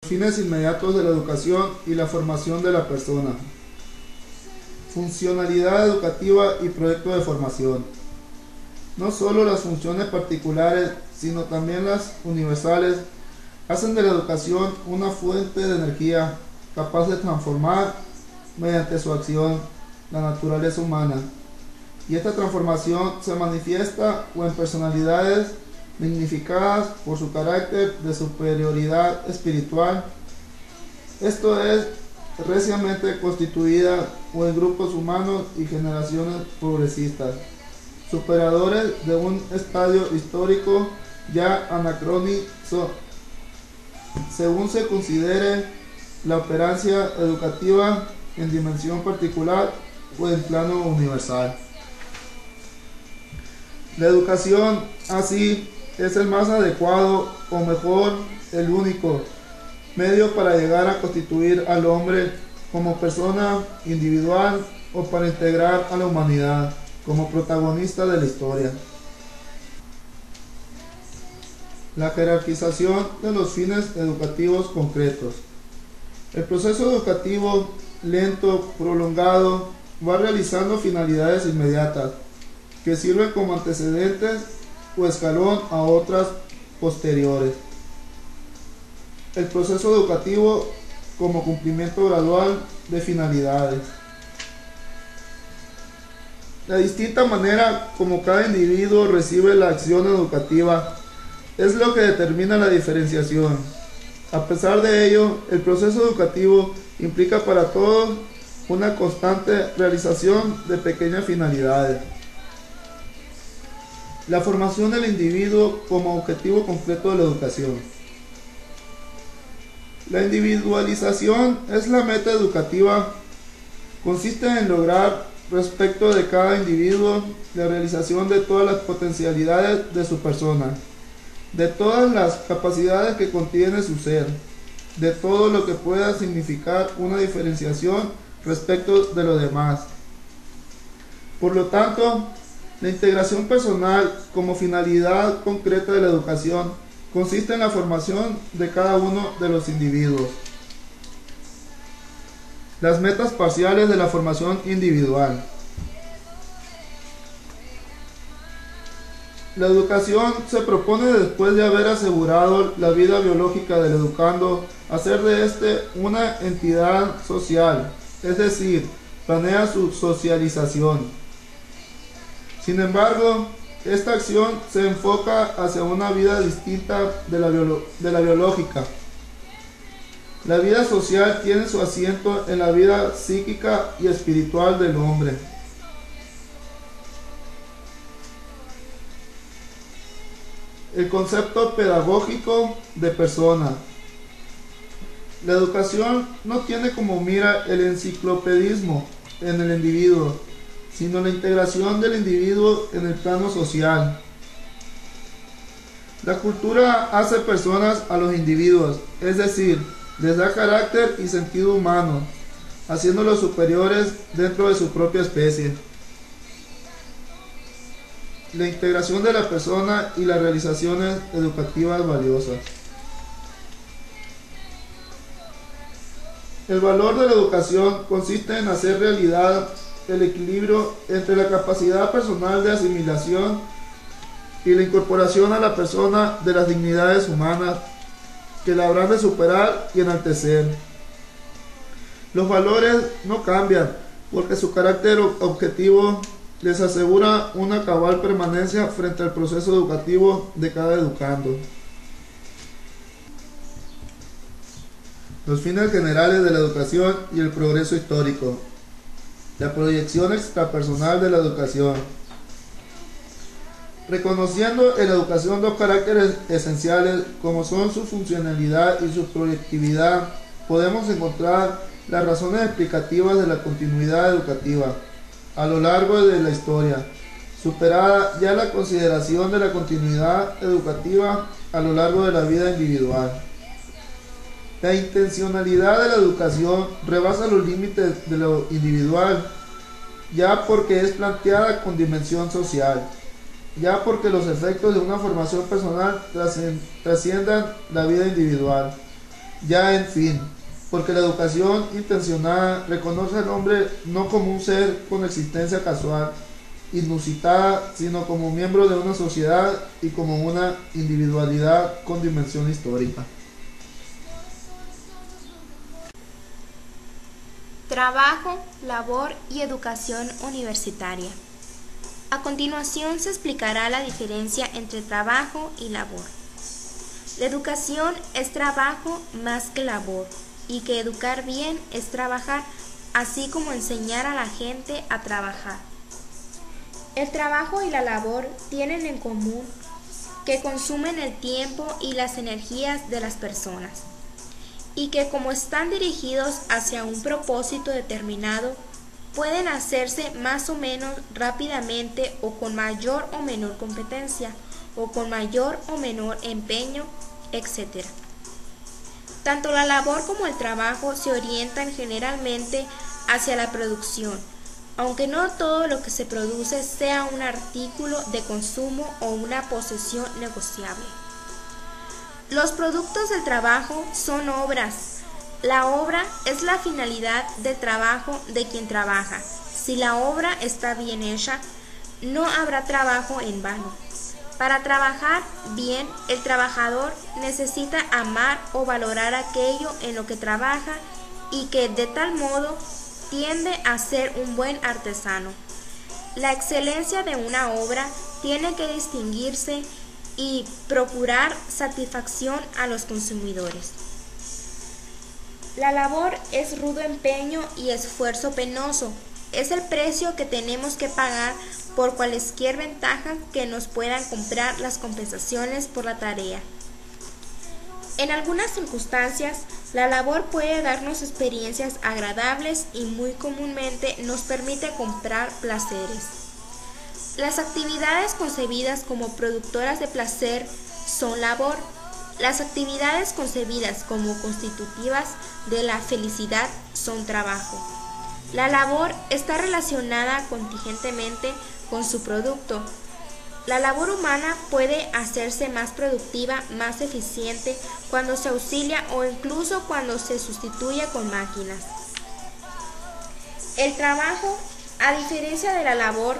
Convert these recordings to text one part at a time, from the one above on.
Fines inmediatos de la educación y la formación de la persona. Funcionalidad educativa y proyecto de formación. No solo las funciones particulares, sino también las universales, hacen de la educación una fuente de energía capaz de transformar, mediante su acción, la naturaleza humana. Y esta transformación se manifiesta o en personalidades dignificadas por su carácter de superioridad espiritual, esto es, reciamente constituida, o en grupos humanos y generaciones progresistas, superadores de un estadio histórico ya anacrónico, según se considere la operancia educativa en dimensión particular o en plano universal. La educación, así, es el más adecuado, o mejor, el único medio para llegar a constituir al hombre como persona individual o para integrar a la humanidad como protagonista de la historia. La jerarquización de los fines educativos concretos. El proceso educativo, lento, prolongado, va realizando finalidades inmediatas que sirven como antecedentes o escalón a otras posteriores. El proceso educativo como cumplimiento gradual de finalidades. La distinta manera como cada individuo recibe la acción educativa es lo que determina la diferenciación. A pesar de ello, el proceso educativo implica para todos una constante realización de pequeñas finalidades. La formación del individuo como objetivo concreto de la educación. La individualización es la meta educativa. Consiste en lograr respecto de cada individuo la realización de todas las potencialidades de su persona, de todas las capacidades que contiene su ser, de todo lo que pueda significar una diferenciación respecto de los demás. Por lo tanto, la integración personal como finalidad concreta de la educación consiste en la formación de cada uno de los individuos. Las metas parciales de la formación individual. La educación se propone, después de haber asegurado la vida biológica del educando, hacer de éste una entidad social, es decir, planea su socialización. Sin embargo, esta acción se enfoca hacia una vida distinta de la biológica. La vida social tiene su asiento en la vida psíquica y espiritual del hombre. El concepto pedagógico de persona. La educación no tiene como mira el enciclopedismo en el individuo, sino la integración del individuo en el plano social. La cultura hace personas a los individuos, es decir, les da carácter y sentido humano, haciéndolos superiores dentro de su propia especie. La integración de la persona y las realizaciones educativas valiosas. El valor de la educación consiste en hacer realidad el equilibrio entre la capacidad personal de asimilación y la incorporación a la persona de las dignidades humanas que la habrán de superar y enaltecer. Los valores no cambian porque su carácter objetivo les asegura una cabal permanencia frente al proceso educativo de cada educando. Los fines generales de la educación y el progreso histórico. La proyección extrapersonal de la educación. Reconociendo en la educación dos caracteres esenciales como son su funcionalidad y su proyectividad, podemos encontrar las razones explicativas de la continuidad educativa a lo largo de la historia, superada ya la consideración de la continuidad educativa a lo largo de la vida individual. La intencionalidad de la educación rebasa los límites de lo individual, ya porque es planteada con dimensión social, ya porque los efectos de una formación personal trasciendan la vida individual, ya en fin, porque la educación intencionada reconoce al hombre no como un ser con existencia casual, inusitada, sino como miembro de una sociedad y como una individualidad con dimensión histórica. Trabajo, labor y educación universitaria. A continuación se explicará la diferencia entre trabajo y labor. La educación es trabajo más que labor, y que educar bien es trabajar, así como enseñar a la gente a trabajar. El trabajo y la labor tienen en común que consumen el tiempo y las energías de las personas, y que como están dirigidos hacia un propósito determinado, pueden hacerse más o menos rápidamente o con mayor o menor competencia, o con mayor o menor empeño, etc. Tanto la labor como el trabajo se orientan generalmente hacia la producción, aunque no todo lo que se produce sea un artículo de consumo o una posesión negociable. Los productos del trabajo son obras. La obra es la finalidad del trabajo de quien trabaja. Si la obra está bien hecha, no habrá trabajo en vano. Para trabajar bien, el trabajador necesita amar o valorar aquello en lo que trabaja y que de tal modo tiende a ser un buen artesano. La excelencia de una obra tiene que distinguirse y procurar satisfacción a los consumidores. La labor es rudo empeño y esfuerzo penoso. Es el precio que tenemos que pagar por cualesquier ventajas que nos puedan comprar las compensaciones por la tarea. En algunas circunstancias, la labor puede darnos experiencias agradables y muy comúnmente nos permite comprar placeres. Las actividades concebidas como productoras de placer son labor. Las actividades concebidas como constitutivas de la felicidad son trabajo. La labor está relacionada contingentemente con su producto. La labor humana puede hacerse más productiva, más eficiente cuando se auxilia o incluso cuando se sustituye con máquinas. El trabajo, a diferencia de la labor,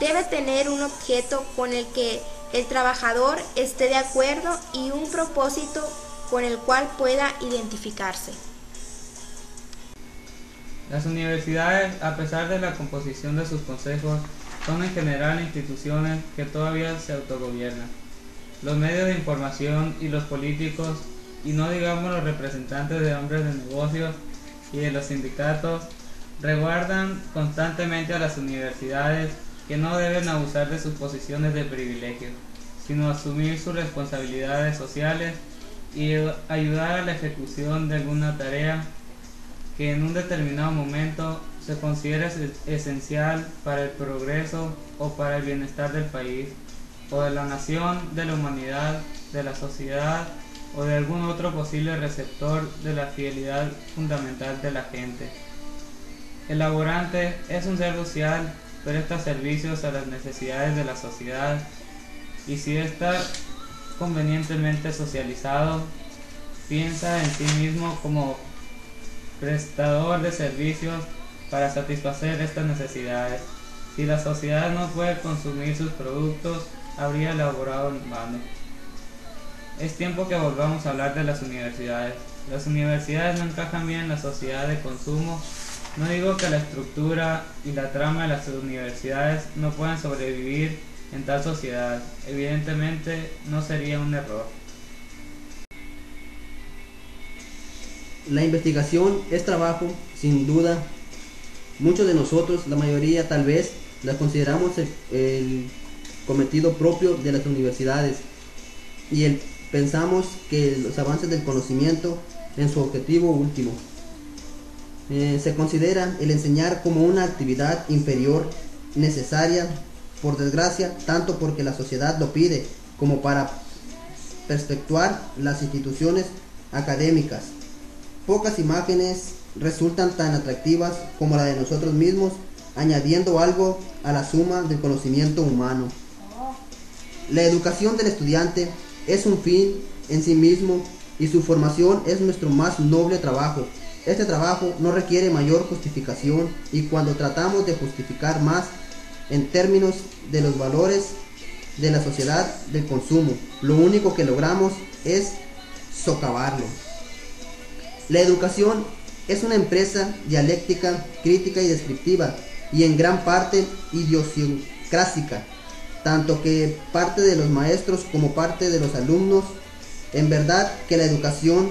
debe tener un objeto con el que el trabajador esté de acuerdo y un propósito con el cual pueda identificarse. Las universidades, a pesar de la composición de sus consejos, son en general instituciones que todavía se autogobiernan. Los medios de información y los políticos, y no digamos los representantes de hombres de negocios y de los sindicatos, reguardan constantemente a las universidades que no deben abusar de sus posiciones de privilegio, sino asumir sus responsabilidades sociales y ayudar a la ejecución de alguna tarea que en un determinado momento se considera esencial para el progreso o para el bienestar del país, o de la nación, de la humanidad, de la sociedad o de algún otro posible receptor de la fidelidad fundamental de la gente. El laborante es un ser social, presta servicios a las necesidades de la sociedad y si está convenientemente socializado, piensa en sí mismo como prestador de servicios para satisfacer estas necesidades. Si la sociedad no puede consumir sus productos, habría laborado en vano. Es tiempo que volvamos a hablar de las universidades. Las universidades no encajan bien en la sociedad de consumo. No digo que la estructura y la trama de las universidades no puedan sobrevivir en tal sociedad. Evidentemente no sería un error. La investigación es trabajo, sin duda. Muchos de nosotros, la mayoría tal vez, la consideramos el cometido propio de las universidades y pensamos que los avances del conocimiento en su objetivo último. Se considera el enseñar como una actividad inferior, necesaria, por desgracia, tanto porque la sociedad lo pide, como para perpetuar las instituciones académicas. Pocas imágenes resultan tan atractivas como la de nosotros mismos, añadiendo algo a la suma del conocimiento humano. La educación del estudiante es un fin en sí mismo y su formación es nuestro más noble trabajo. Este trabajo no requiere mayor justificación, y cuando tratamos de justificar más en términos de los valores de la sociedad del consumo, lo único que logramos es socavarlo. La educación es una empresa dialéctica, crítica y descriptiva, y en gran parte idiosincrásica, tanto que parte de los maestros como parte de los alumnos. En verdad que la educación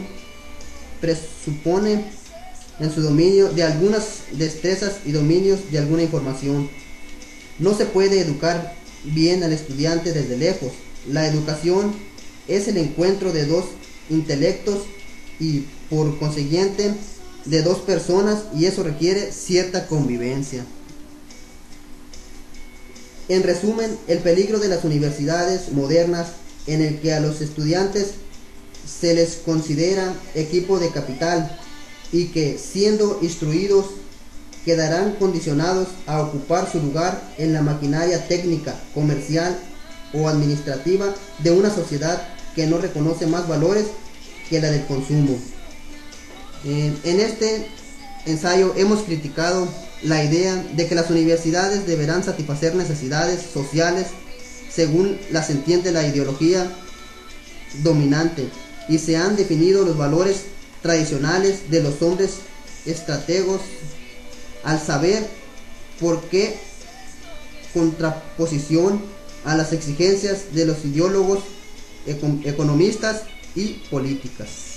presupone en su dominio de algunas destrezas y dominios de alguna información. No se puede educar bien al estudiante desde lejos. La educación es el encuentro de dos intelectos y por consiguiente de dos personas, y eso requiere cierta convivencia. En resumen, el peligro de las universidades modernas, en el que a los estudiantes se les considera equipo de capital y que, siendo instruidos, quedarán condicionados a ocupar su lugar en la maquinaria técnica, comercial o administrativa de una sociedad que no reconoce más valores que la del consumo. En este ensayo hemos criticado la idea de que las universidades deberán satisfacer necesidades sociales según las entiende la ideología dominante, y se han definido los valores tradicionales de los hombres estrategos al saber por qué contraposición a las exigencias de los ideólogos, economistas y políticas.